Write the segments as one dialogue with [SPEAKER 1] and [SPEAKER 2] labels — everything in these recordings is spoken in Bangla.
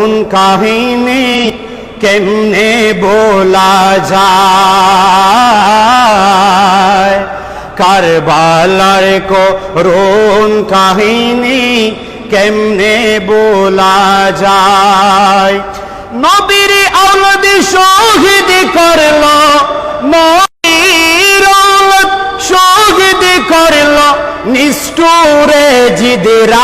[SPEAKER 1] করুণ কাহিনী কেমনে বলা যায়, কারবালার করুণ কাহিনী কেমনে বলা যায়। নবীর আওলাদ শহীদ করলো, নবীর আওলাদ শহীদ করলো নিষ্ঠুরে জিদরায়,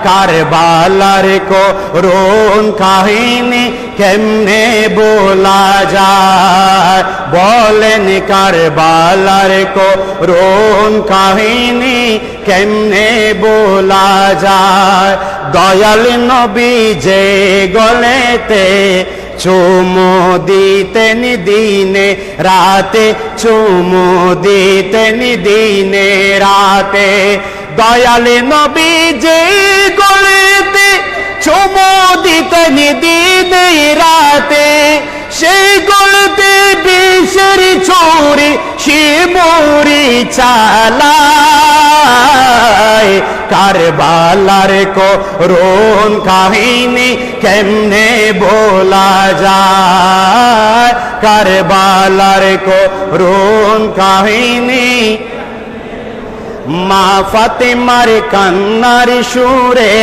[SPEAKER 1] কারবালার করুণ কাহিনী কেমনে বলা যায়, বলেন কারবালার করুণ কাহিনী কেমনে বলা যায়। দয়াল নবী যে গলেতে চুমু দিতেন দিনে রাতে, চুমু দিতেন দিনে রাতে, দয়াল নবী যে গলেতে চুমু দিতেন দিনে রাতে, সেই গলতে বিষের ছুরি শিমুরি চালায়, কারবালার করুণ কাহিনী কেমনে বলা যায়, কারবালার করুণ কাহিনী। মা ফাতেমার কান্নার সুরে